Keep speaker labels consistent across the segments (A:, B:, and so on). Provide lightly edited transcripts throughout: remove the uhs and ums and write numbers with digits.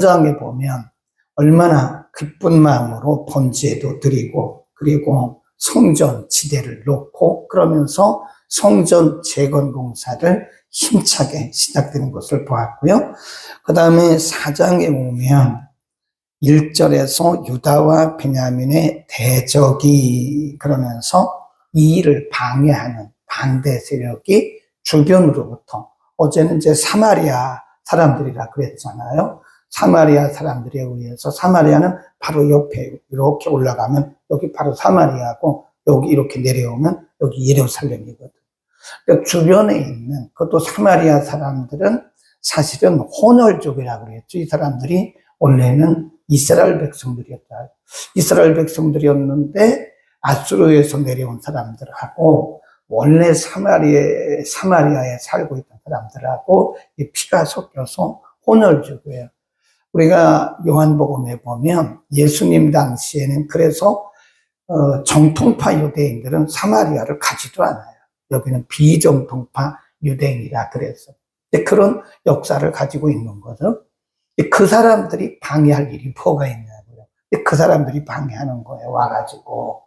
A: 장에 보면 얼마나 기쁜 마음으로 번제도 드리고, 그리고 성전 지대를 놓고, 그러면서 성전 재건 공사를 힘차게 시작되는 것을 보았고요. 그 다음에 4장에 오면 1절에서 유다와 베냐민의 대적이, 그러면서 이 일을 방해하는 반대 세력이 주변으로부터, 어제는 이제 사마리아 사람들이라 그랬잖아요. 사마리아 사람들에 의해서, 사마리아는 바로 옆에 이렇게 올라가면 여기 바로 사마리아고, 여기 이렇게 내려오면 여기 예루살렘이거든. 그러니까 주변에 있는, 그것도 사마리아 사람들은 사실은 혼혈족이라고 그랬죠. 이 사람들이 원래는 이스라엘 백성들이었다. 이스라엘 백성들이었는데 아수르에서 내려온 사람들하고 원래 사마리아에 살고 있던 사람들하고 피가 섞여서 혼혈족이에요. 우리가 요한복음에 보면 예수님 당시에는 그래서 정통파 유대인들은 사마리아를 가지도 않아요. 여기는 비정통파 유대인이라 그래서. 그런 역사를 가지고 있는 거죠. 그 사람들이 방해할 일이 뭐가 있냐고요. 그 사람들이 방해하는 거예요, 와가지고.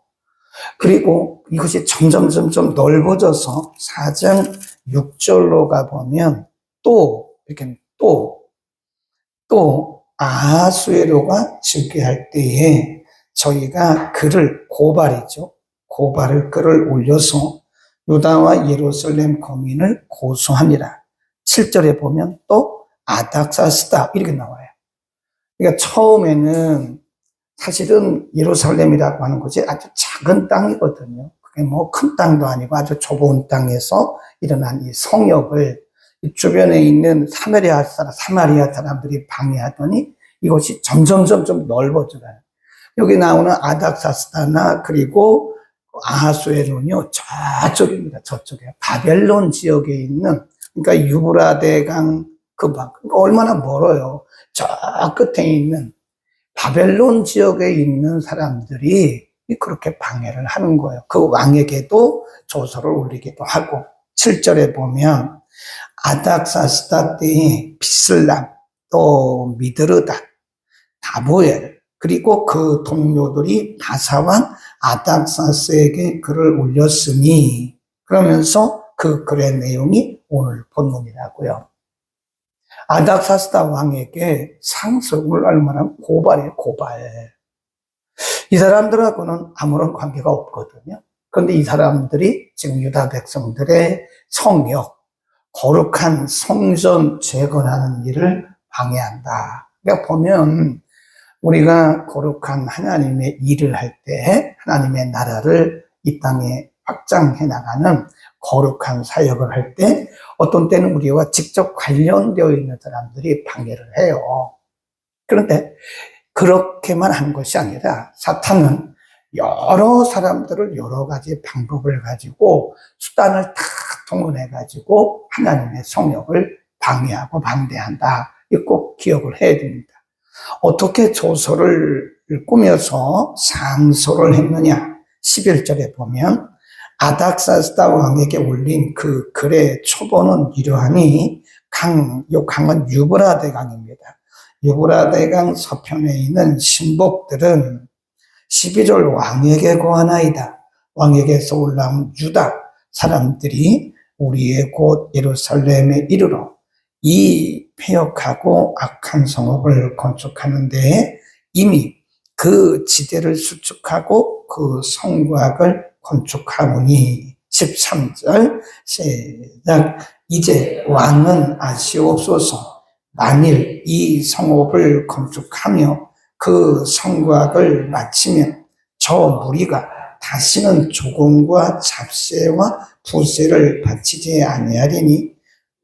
A: 그리고 이것이 점점 넓어져서 4장 6절로 가보면 이렇게 아하수에로가 즉위할 때에 저희가 그를 글을 올려서 유다와 예루살렘 거민을 고소하니라. 7절에 보면 또 아닥사스다 이렇게 나와요. 그러니까 처음에는 사실은 예루살렘이라고 하는 것이 아주 작은 땅이거든요. 그게 뭐 큰 땅도 아니고 아주 좁은 땅에서 일어난 이 성역을 주변에 있는 사마리아 사람들이 방해하더니 이것이 점점 넓어져가요. 여기 나오는 아닥사스다나 그리고 아하수에론이요, 저쪽입니다. 저쪽에 바벨론 지역에 있는, 그러니까 유브라데강 그러니까 얼마나 멀어요. 저 끝에 있는 바벨론 지역에 있는 사람들이 그렇게 방해를 하는 거예요. 그 왕에게도 조서를 올리기도 하고. 7절에 보면 아닥사스다 때에 비슬람, 또 미드르다, 다보엘, 그리고 그 동료들이 바사왕 아닥사스에게 글을 올렸으니, 그러면서 그 글의 내용이 오늘 본문이라고요. 아닥사스다 왕에게 상속을 얼마나 고발. 이 사람들하고는 아무런 관계가 없거든요. 그런데 이 사람들이 지금 유다 백성들의 성역, 거룩한 성전 재건하는 일을 방해한다. 그러니까 보면 우리가 거룩한 하나님의 일을 할 때, 하나님의 나라를 이 땅에 확장해 나가는 거룩한 사역을 할 때 어떤 때는 우리와 직접 관련되어 있는 사람들이 방해를 해요. 그런데 그렇게만 하는 것이 아니라 사탄은 여러 사람들을 여러 가지 방법을 가지고 수단을 다 동원해 가지고 하나님의 성역을 방해하고 반대한다. 이거 꼭 기억을 해야 됩니다. 어떻게 조서를 꾸며서 상소를 했느냐? 11절에 보면 아닥사스다 왕에게 올린 그 글의 초본은 이러하니, 요 강은 유브라데 강입니다. 유브라데 강 서편에 있는 신복들은 12절 왕에게 고하나이다. 왕에게서 올라온 유다 사람들이 우리의 곧 예루살렘에 이르러 이 폐역하고 악한 성읍을 건축하는 데에 이미 그 지대를 수축하고 그 성곽을 건축하오니. 13절 시작. 이제 왕은 아시옵소서. 만일 이 성읍을 건축하며 그 성곽을 마치면 저 무리가 다시는 조공과 잡세와 부세를 바치지 아니하리니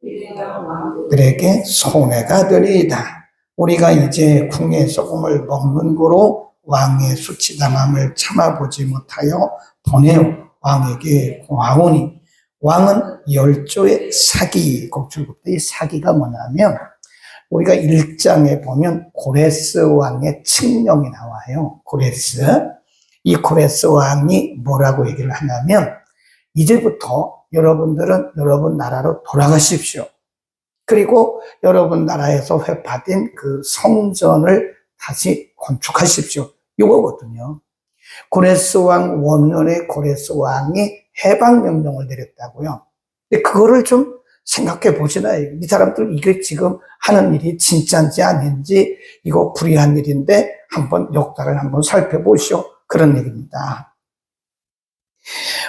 A: 그들에게 손해가 되리이다. 우리가 이제 궁의 소금을 먹는 고로 왕의 수치당함을 참아보지 못하여 보내어 왕에게 고하오니. 왕은 열조의 사기, 곡출국의 사기가 뭐냐면, 우리가 1장에 보면 고레스 왕의 칙령이 나와요. 고레스. 이 고레스 왕이 뭐라고 얘기를 하냐면, 이제부터 여러분들은 여러분 나라로 돌아가십시오. 그리고 여러분 나라에서 회파된 그 성전을 다시 건축하십시오. 이거거든요. 고레스 왕 원년에 고레스 왕이 해방 명령을 내렸다고요. 근데 그거를 좀 생각해 보시나. 이 사람들 이게 지금 하는 일이 진짜인지 아닌지 이거 불의한 일인데 한번 역사를 한번 살펴보시오. 그런 얘기입니다.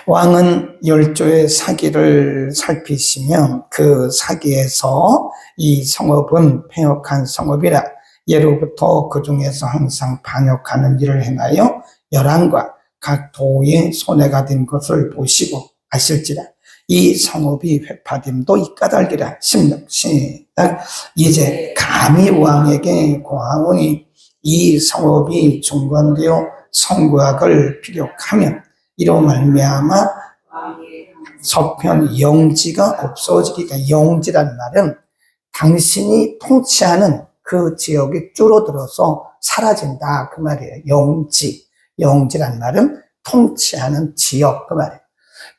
A: 왕은 열조의 사기를 살피시면 그 사기에서 이 성읍은 패역한 성읍이라 예로부터 그 중에서 항상 반역하는 일을 행하여 열왕과 각 도의 손해가 된 것을 보시고 아실지라 이 성읍이 회파됨도 이 까닭이라. 16 시작. 이제 감히 왕에게 고하오니 이 성읍이 중건되어 성구학을 필요하면 이로 말미암아 서편 영지가 없어지리까. 영지란 말은 당신이 통치하는 그 지역이 줄어들어서 사라진다 그 말이에요. 영지란 말은 통치하는 지역 그 말이에요.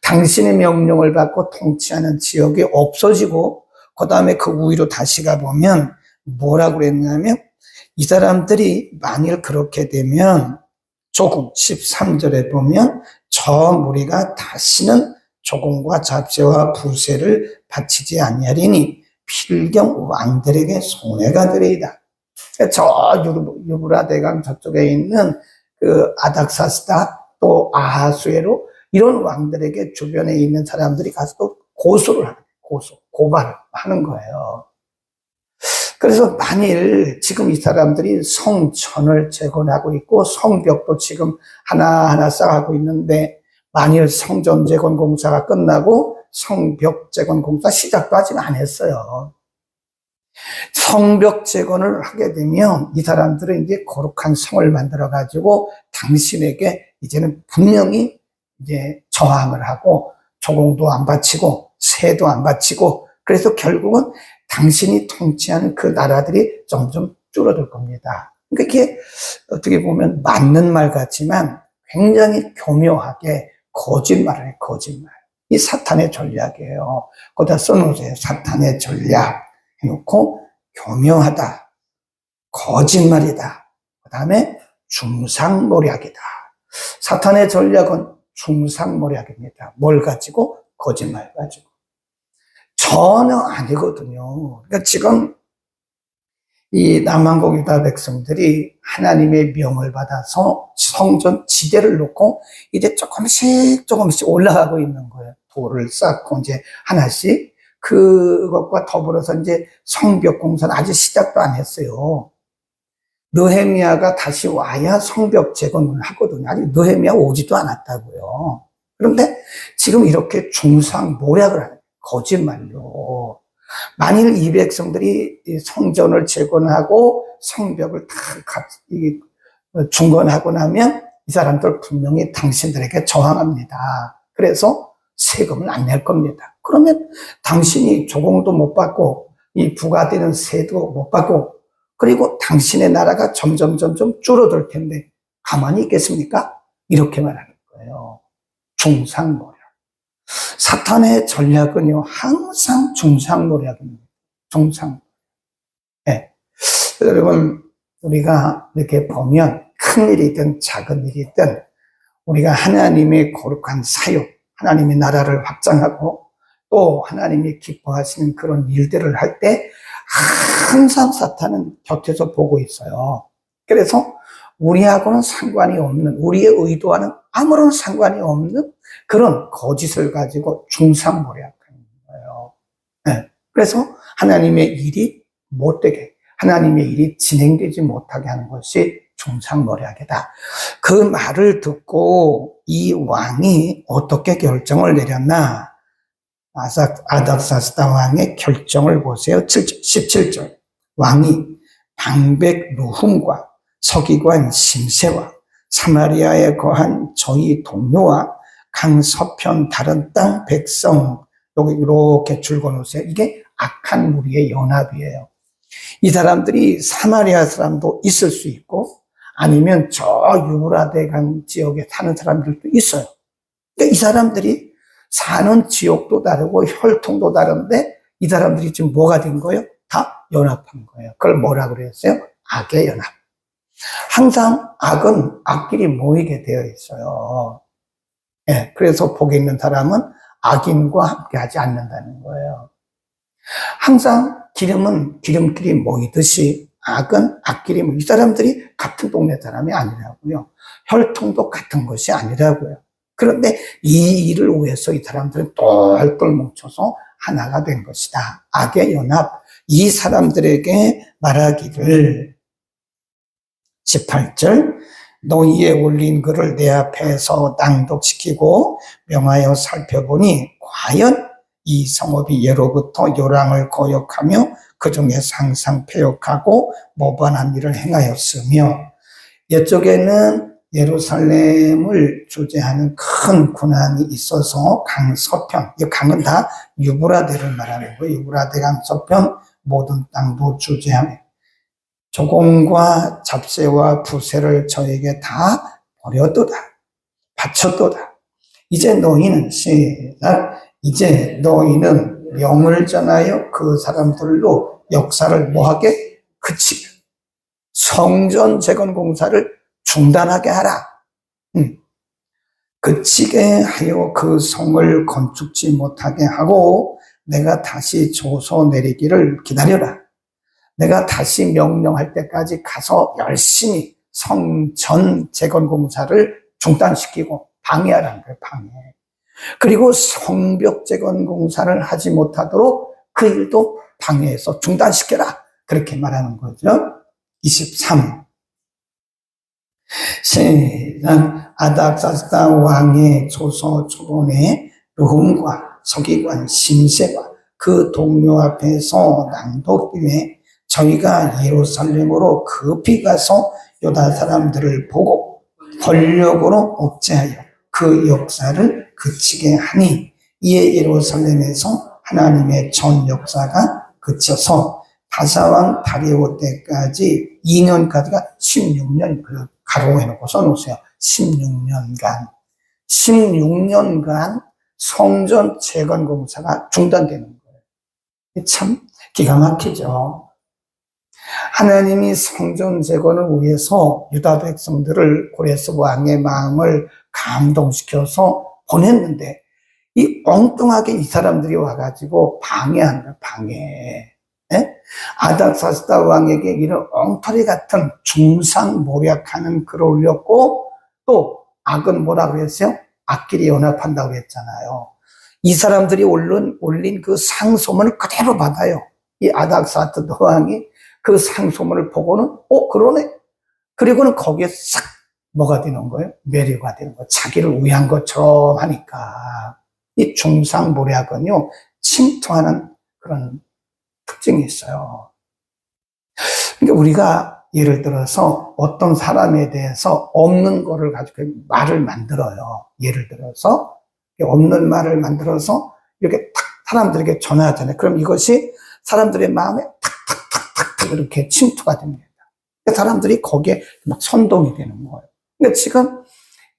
A: 당신의 명령을 받고 통치하는 지역이 없어지고 그 다음에 그 위로 다시 가보면 뭐라고 그랬냐면 이 사람들이 만일 그렇게 되면 조금 13절에 보면 저 무리가 다시는 조공과 잡세와 부세를 바치지 아니하리니 필경 왕들에게 손해가 되리이다. 저 유브라데강 저쪽에 있는 그 아닥사스다 또 아하수에로 이런 왕들에게 주변에 있는 사람들이 가서 또 고발을 하는 거예요. 그래서 만일 지금 이 사람들이 성전을 재건하고 있고 성벽도 지금 하나하나 쌓아가고 있는데 만일 성전 재건 공사가 끝나고 성벽 재건 공사 시작도 아직 안 했어요. 성벽 재건을 하게 되면 이 사람들은 이제 거룩한 성을 만들어 가지고 당신에게 이제는 분명히 이제 저항을 하고 조공도 안 바치고 세도 안 바치고 그래서 결국은 당신이 통치하는 그 나라들이 점점 줄어들 겁니다. 그러니까 이게 어떻게 보면 맞는 말 같지만 굉장히 교묘하게 거짓말을 해요. 거짓말. 이 사탄의 전략이에요. 거기다 써놓으세요. 사탄의 전략 해놓고 교묘하다. 거짓말이다. 그 다음에 중상모략이다. 사탄의 전략은 중상모략입니다. 뭘 가지고? 거짓말 가지고. 전혀 아니거든요. 그러니까 지금 이 남한국 유다 백성들이 하나님의 명을 받아서 성전 지대를 놓고 이제 조금씩 올라가고 있는 거예요. 돌을 쌓고 이제 하나씩 그것과 더불어서 이제 성벽 공사는 아직 시작도 안 했어요. 느헤미야가 다시 와야 성벽 재건을 하거든요. 아직 느헤미야 오지도 않았다고요. 그런데 지금 이렇게 중상모략을 하는 거예요. 거짓말로. 만일 이 백성들이 성전을 재건하고 성벽을 다 중건하고 나면 이 사람들 분명히 당신들에게 저항합니다. 그래서 세금을 안 낼 겁니다. 그러면 당신이 조공도 못 받고 이 부과되는 세도 못 받고 그리고 당신의 나라가 점점 줄어들 텐데 가만히 있겠습니까? 이렇게 말하는 거예요. 중상모략. 사탄의 전략은요, 항상 중상모략입니다. 네. 여러분, 우리가 이렇게 보면 큰 일이든 작은 일이든 우리가 하나님의 거룩한 사역, 하나님의 나라를 확장하고 또 하나님이 기뻐하시는 그런 일들을 할 때 항상 사탄은 곁에서 보고 있어요. 그래서 우리하고는 상관이 없는, 우리의 의도와는 아무런 상관이 없는 그런 거짓을 가지고 중상모략하는 거예요. 네. 그래서 하나님의 일이 못되게, 하나님의 일이 진행되지 못하게 하는 것이 중상모략이다. 그 말을 듣고 이 왕이 어떻게 결정을 내렸나? 아닥사스다 왕의 결정을 보세요. 17절. 왕이 방백 루훔과 서기관 심세와 사마리아에 거한 저희 동료와 강서편 다른 땅 백성, 여기 이렇게 줄거놓으세요. 이게 악한 무리의 연합이에요. 이 사람들이 사마리아 사람도 있을 수 있고 아니면 저 유브라데강 지역에 사는 사람들도 있어요. 그러니까 이 사람들이 사는 지역도 다르고 혈통도 다른데 이 사람들이 지금 뭐가 된 거예요? 다 연합한 거예요. 그걸 뭐라 그랬어요? 악의 연합. 항상 악은 악끼리 모이게 되어 있어요. 예, 그래서 복이 있는 사람은 악인과 함께 하지 않는다는 거예요. 항상 기름은 기름끼리 모이듯이 악은 악끼리 모이, 이 사람들이 같은 동네 사람이 아니라고요. 혈통도 같은 것이 아니라고요. 그런데 이 일을 위해서 이 사람들은 똘똘 뭉쳐서 하나가 된 것이다. 악의 연합. 이 사람들에게 말하기를 18절 너희에 올린 글을 내 앞에서 낭독시키고 명하여 살펴보니 과연 이 성읍이 예로부터 요랑을 거역하며 그 중에 상상 패역하고 모반한 일을 행하였으며 이쪽에는 예루살렘을 주재하는 큰 군환이 있어서 강 서편, 이 강은 다 유브라데를 말하는 거예요. 유브라데 강 서편 모든 땅도 주재하며 조공과 잡세와 부세를 저에게 다 버렸도다. 바쳤도다. 이제 너희는 시작. 이제 너희는 명을 전하여 그 사람들로 역사를 뭐하게? 그치게. 성전 재건 공사를 중단하게 하라. 그치게 하여 그 성을 건축지 못하게 하고 내가 다시 조서 내리기를 기다려라. 내가 다시 명령할 때까지 가서 열심히 성전 재건 공사를 중단시키고 방해하라는 거예요. 방해. 그리고 성벽 재건 공사를 하지 못하도록 그 일도 방해해서 중단시켜라. 그렇게 말하는 거죠. 23. 시작. 아닥사스다 왕의 조서 초본에 르훔과 서기관 심세와 그 동료 앞에서 낭독임에 저희가 예루살렘으로 급히 가서 유다 사람들을 보고 권력으로 억제하여 그 역사를 그치게 하니 이에 예루살렘에서 하나님의 전 역사가 그쳐서 다사왕 다리오 때까지 2년까지가 16년, 가로해놓고 써놓으세요. 16년간 성전 재건 공사가 중단되는 거예요. 참 기가 막히죠. 하나님이 성전 재건을 위해서 유다 백성들을 고레스 왕의 마음을 감동시켜서 보냈는데 이 엉뚱하게 이 사람들이 와가지고 방해한다. 방해. 예? 아닥사스다 왕에게 이런 엉터리 같은 중상모략하는 글을 올렸고 또 악은 뭐라 그랬어요? 악끼리 연합한다고 그랬잖아요. 이 사람들이 올린 그 상소문을 그대로 받아요. 이 아닥사스다 왕이 그 상소문을 보고는 그러네. 그리고는 거기에 싹 뭐가 되는 거예요? 매료가 되는 거예요. 자기를 위한 것처럼 하니까. 이 중상모략은요 침투하는 그런 특징이 있어요. 그러니까 우리가 예를 들어서 어떤 사람에 대해서 없는 거를 가지고 말을 만들어요. 예를 들어서 없는 말을 만들어서 이렇게 탁 사람들에게 전하잖아요. 그럼 이것이 사람들의 마음에 탁탁탁탁 이렇게 침투가 됩니다. 그러니까 사람들이 거기에 막 선동이 되는 거예요. 그러니까 지금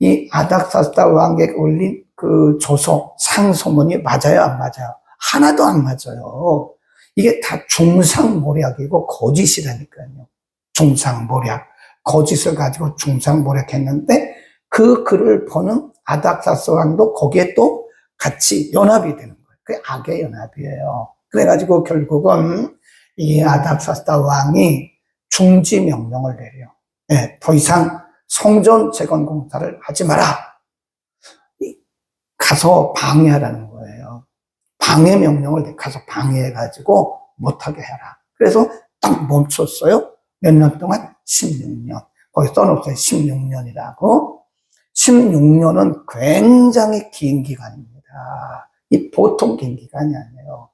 A: 이 아닥사스다 왕에게 올린 그 조서 상소문이 맞아요, 안 맞아요? 하나도 안 맞아요. 이게 다 중상모략이고 거짓이라니까요. 중상모략. 거짓을 가지고 중상모략했는데 그 글을 보는 아닥사스 왕도 거기에 또 같이 연합이 되는 거예요. 그게 악의 연합이에요. 그래가지고 결국은 이 아닥사스다 왕이 중지 명령을 내려요. 네, 더 이상 성전 재건 공사를 하지 마라. 가서 방해하라는 거예요. 방해 명령을 가서 방해해가지고 못하게 해라. 그래서 딱 멈췄어요. 몇 년 동안? 16년. 거기 써놓았어요. 16년이라고. 16년은 굉장히 긴 기간입니다. 이 보통 긴 기간이 아니에요.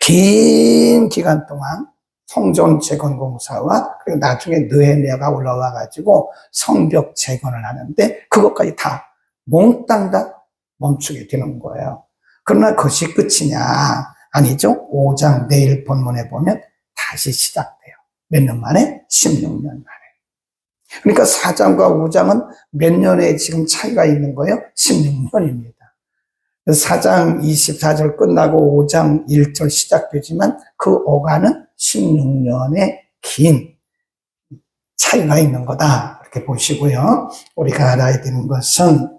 A: 긴 기간 동안 성전 재건 공사와 그리고 나중에 느헤미야가 올라와가지고 성벽 재건을 하는데 그것까지 다 몽땅 다 멈추게 되는 거예요. 그러나 그것이 끝이냐? 아니죠. 5장 내일 본문에 보면 다시 시작돼요. 몇 년 만에? 16년 만에. 그러니까 4장과 5장은 몇 년의 지금 차이가 있는 거예요? 16년입니다. 4장 24절 끝나고 5장 1절 시작되지만 그 어간은 16년의 긴 차이가 있는 거다. 이렇게 보시고요. 우리가 알아야 되는 것은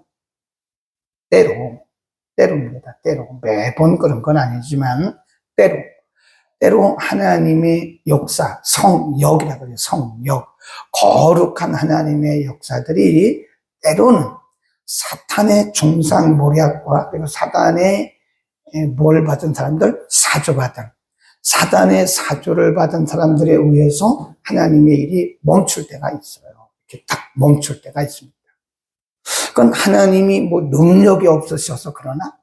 A: 때로입니다. 때로. 매번 그런 건 아니지만 때로 하나님의 역사, 성역이라고 해요. 성역. 거룩한 하나님의 역사들이 때로는 사탄의 중상모략과 그리고 사단의 뭘 받은 사람들? 사단의 사주를 받은 사람들에 의해서 하나님의 일이 멈출 때가 있어요. 이렇게 딱 멈출 때가 있습니다. 그건 하나님이 뭐 능력이 없으셔서 그러나?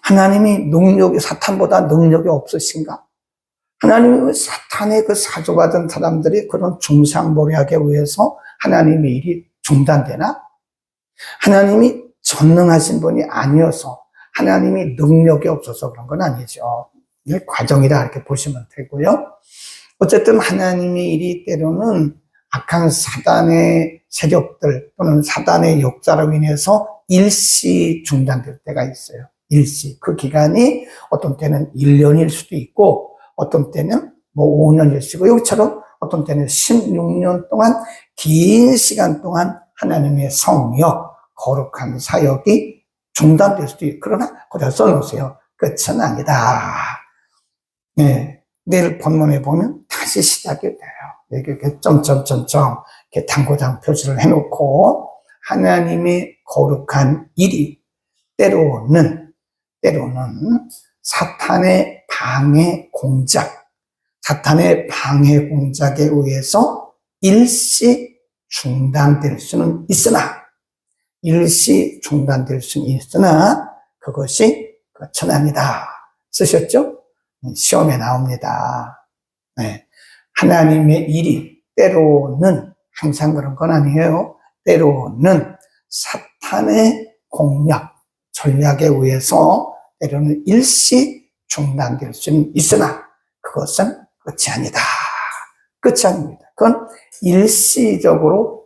A: 하나님이 사탄보다 능력이 없으신가? 하나님이 사탄의 그 사주받은 사람들이 그런 중상모략에 의해서 하나님의 일이 중단되나? 하나님이 전능하신 분이 아니어서 하나님이 능력이 없어서 그런 건 아니죠. 이게 과정이다 이렇게 보시면 되고요. 어쨌든 하나님의 일이 때로는 악한 사단의 세력들 또는 사단의 역사로 인해서 일시 중단될 때가 있어요. 일시. 그 기간이 어떤 때는 1년일 수도 있고 어떤 때는 뭐 5년일 수도 있고 여기처럼 어떤 때는 16년 동안 긴 시간 동안 하나님의 성역, 거룩한 사역이 중단될 수도 있고 그러나 거기다 써놓으세요. 끝은 아니다. 네, 내일 본문에 보면 다시 시작이 돼요. 이렇게 점점점점 이렇게 당구장 표시를 해놓고 하나님의 거룩한 일이 때로는 사탄의 방해 공작에 의해서 일시 중단될 수는 있으나 그것이 끝은 아니다. 쓰셨죠? 시험에 나옵니다. 네. 하나님의 일이 때로는 항상 그런 건 아니에요. 때로는 사탄의 공략, 전략에 의해서 때로는 일시 중단될 수는 있으나 그것은 끝이 아니다. 끝이 아닙니다. 그건 일시적으로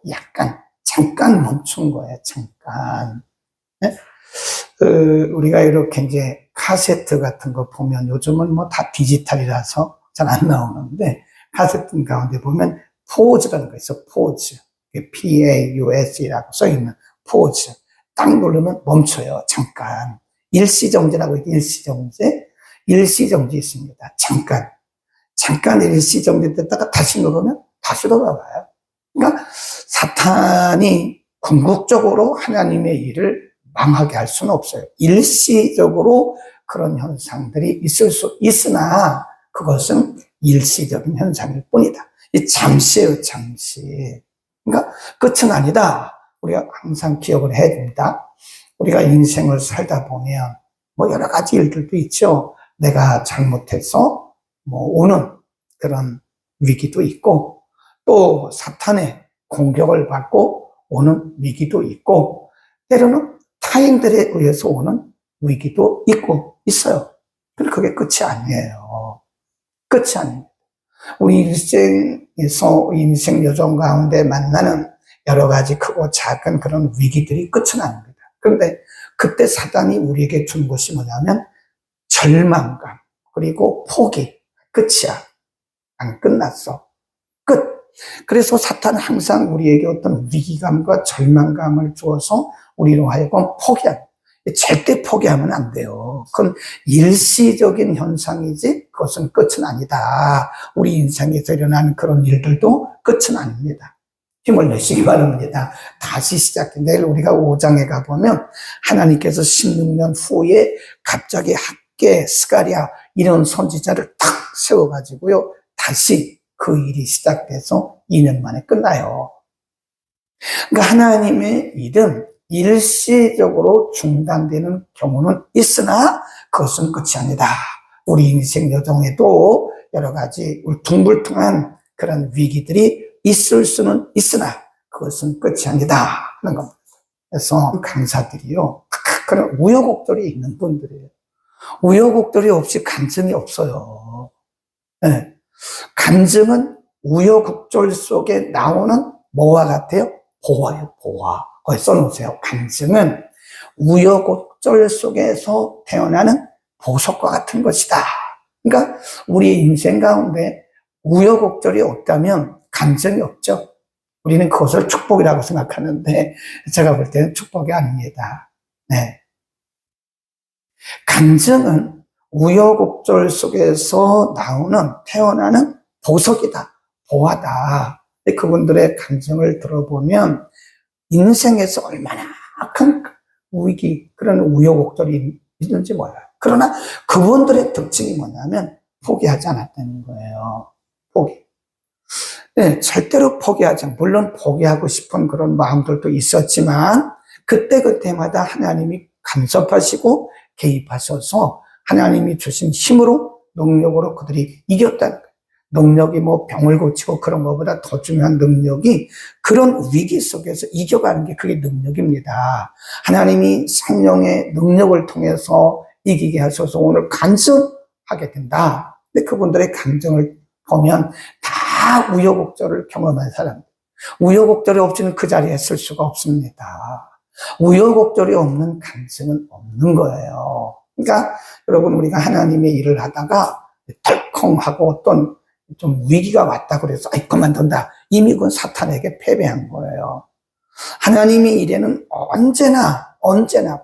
A: 잠깐 멈춘 거예요. 잠깐. 네? 우리가 이렇게 이제 카세트 같은 거 보면 요즘은 뭐 다 디지털이라서 잘 안 나오는데 카세트 가운데 보면 포즈라는 거 있어. 포즈. PAUS라고 써있는 포즈. 딱 누르면 멈춰요. 잠깐. 일시정지라고 있고 일시정지 있습니다. 잠깐 일시정지 됐다가 다시 누르면 다시 돌아와요. 그러니까 사탄이 궁극적으로 하나님의 일을 망하게 할 수는 없어요. 일시적으로 그런 현상들이 있을 수 있으나 그것은 일시적인 현상일 뿐이다. 잠시예요, 잠시. 그러니까 끝은 아니다. 우리가 항상 기억을 해야 됩니다. 우리가 인생을 살다 보면 뭐 여러 가지 일들도 있죠. 내가 잘못해서 뭐 오는 그런 위기도 있고 또 사탄의 공격을 받고 오는 위기도 있고 때로는 타인들에 의해서 오는 위기도 있어요. 근데 그게 끝이 아니에요. 끝이 아닙니다. 우리 일생에서 인생 여정 가운데 만나는 여러 가지 크고 작은 그런 위기들이 끝은 아닙니다. 그런데 그때 사단이 우리에게 준 것이 뭐냐면 절망감 그리고 포기. 끝이야. 안 끝났어. 끝. 그래서 사탄은 항상 우리에게 어떤 위기감과 절망감을 주어서 우리로 하여금 포기합니다. 절대 포기하면 안 돼요. 그건 일시적인 현상이지 그것은 끝은 아니다. 우리 인생에서 일어나는 그런 일들도 끝은 아닙니다. 힘을 내시기 바랍니다. 다시 시작해. 내일 우리가 5장에 가보면 하나님께서 16년 후에 갑자기 학계, 스가랴 이런 선지자를 탁 세워가지고요. 다시 그 일이 시작돼서 2년 만에 끝나요. 그러니까 하나님의 일은 일시적으로 중단되는 경우는 있으나 그것은 끝이 아니다. 우리 인생 여정에도 여러 가지 울퉁불퉁한 그런 위기들이 있을 수는 있으나 그것은 끝이 아니다 하는 겁니다. 그래서 강사들이요. 그런 우여곡절이 있는 분들이에요. 우여곡절이 없이 간증이 없어요. 네. 간증은 우여곡절 속에 나오는 뭐와 같아요? 보화예요, 보화. 거기 써놓으세요. 간증은 우여곡절 우여곡절 속에서 태어나는 보석과 같은 것이다. 그러니까 우리 인생 가운데 우여곡절이 없다면 감정이 없죠. 우리는 그것을 축복이라고 생각하는데 제가 볼 때는 축복이 아닙니다. 네. 감정은 우여곡절 속에서 태어나는 보석이다, 보화다. 그분들의 감정을 들어보면 인생에서 얼마나 큰 위기, 그런 우여곡절이 있는지 몰라요. 그러나 그분들의 특징이 뭐냐면 포기하지 않았다는 거예요. 포기. 네, 절대로 포기하지 않고, 물론 포기하고 싶은 그런 마음들도 있었지만 그때그때마다 하나님이 간섭하시고 개입하셔서 하나님이 주신 힘으로, 능력으로 그들이 이겼다는 거예요. 능력이 뭐 병을 고치고 그런 것보다 더 중요한 능력이 그런 위기 속에서 이겨가는 게 그게 능력입니다. 하나님이 성령의 능력을 통해서 이기게 하셔서 오늘 간섭하게 된다. 근데 그분들의 감정을 보면 다 우여곡절을 경험한 사람들. 우여곡절이 없이는 그 자리에 쓸 수가 없습니다. 우여곡절이 없는 감정은 없는 거예요. 그러니까 여러분, 우리가 하나님의 일을 하다가 덜컹하고 어떤 좀 위기가 왔다 그래서 그만둔다. 이미 그건 사탄에게 패배한 거예요. 하나님의 일에는 언제나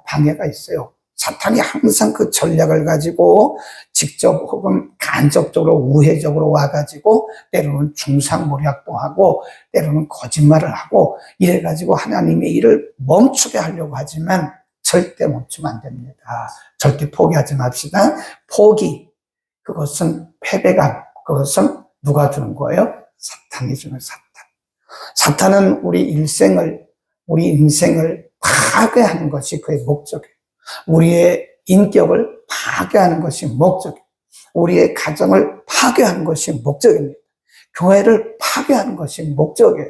A: 방해가 있어요. 사탄이 항상 그 전략을 가지고 직접 혹은 간접적으로 우회적으로 와가지고 때로는 중상모략도 하고 때로는 거짓말을 하고 이래가지고 하나님의 일을 멈추게 하려고 하지만 절대 멈추면 안 됩니다. 절대 포기하지 맙시다. 포기, 그것은 패배감, 그것은 누가 주는 거예요? 사탄이 주는 사탄. 사탄은 우리 인생을 파괴하는 것이 그의 목적이에요. 우리의 인격을 파괴하는 것이 목적이에요. 우리의 가정을 파괴하는 것이 목적입니다. 교회를 파괴하는 것이 목적이에요.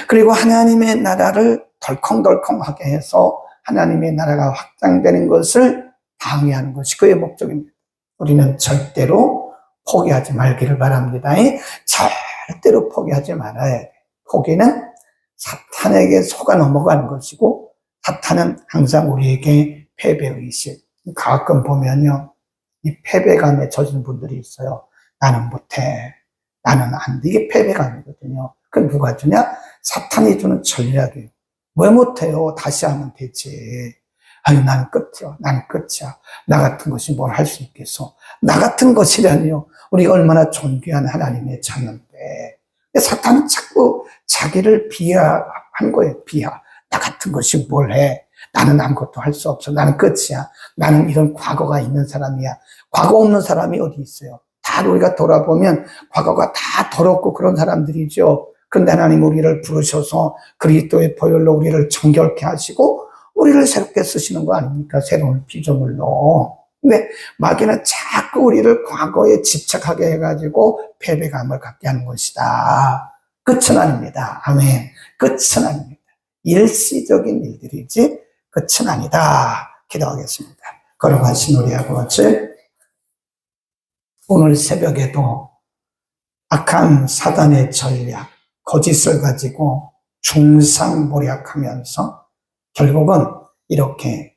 A: 그리고 하나님의 나라를 덜컹덜컹하게 해서 하나님의 나라가 확장되는 것을 방해하는 것이 그의 목적입니다. 우리는 절대로 포기하지 말기를 바랍니다. 절대로 포기하지 말아야 돼요. 포기는 사탄에게 속아 넘어가는 것이고 사탄은 항상 우리에게 패배의식. 가끔 보면요, 이 패배감에 젖은 분들이 있어요. 나는 못해, 나는 안 돼. 이게 패배감이거든요. 그럼 누가 주냐? 사탄이 주는 전략이에요. 왜 못해요? 다시 하면 되지. 나는 끝이야. 나는 끝이야. 나 같은 것이 뭘 할 수 있겠어. 나 같은 것이라니요. 우리가 얼마나 존귀한 하나님의 자녀인데. 사탄은 자꾸 자기를 비하한 거예요. 비하. 나 같은 것이 뭘 해. 나는 아무것도 할 수 없어. 나는 끝이야. 나는 이런 과거가 있는 사람이야. 과거 없는 사람이 어디 있어요? 다 우리가 돌아보면 과거가 다 더럽고 그런 사람들이죠. 그런데 하나님 우리를 부르셔서 그리스도의 보혈로 우리를 정결케 하시고 우리를 새롭게 쓰시는 거 아닙니까? 새로운 피조물로. 근데 마귀는 자꾸 우리를 과거에 집착하게 해가지고 패배감을 갖게 하는 것이다. 끝은 아닙니다. 아멘. 끝은 아닙니다. 일시적인 일들이지 끝은 아니다. 기도하겠습니다. 거룩하신 우리 아버지, 오늘 새벽에도 악한 사단의 전략, 거짓을 가지고 중상모략하면서 결국은 이렇게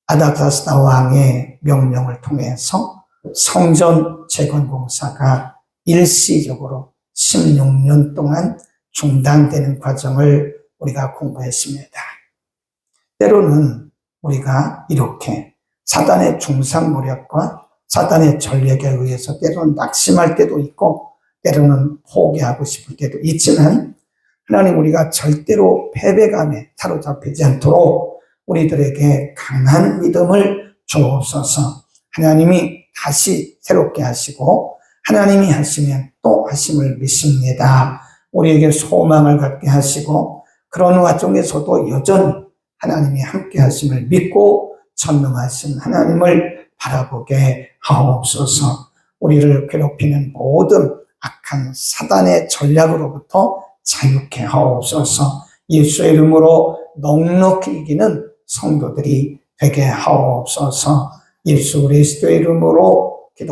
A: 아닥사스다 왕의 명령을 통해서 성전 재건 공사가 일시적으로 16년 동안 중단되는 과정을 우리가 공부했습니다. 때로는 우리가 이렇게 사단의 중상모략과 사단의 전략에 의해서 때로는 낙심할 때도 있고 때로는 포기하고 싶을 때도 있지만 하나님, 우리가 절대로 패배감에 사로잡히지 않도록 우리들에게 강한 믿음을 주옵소서. 하나님이 다시 새롭게 하시고 하나님이 하시면 또 하심을 믿습니다. 우리에게 소망을 갖게 하시고 그런 와중에서도 여전히 하나님이 함께 하심을 믿고 전능하신 하나님을 바라보게 하옵소서. 우리를 괴롭히는 모든 악한 사단의 전략으로부터 자유케 하옵소서. 예수의 이름으로 넉넉히 이기는 성도들이 되게 하옵소서. 예수 그리스도의 이름으로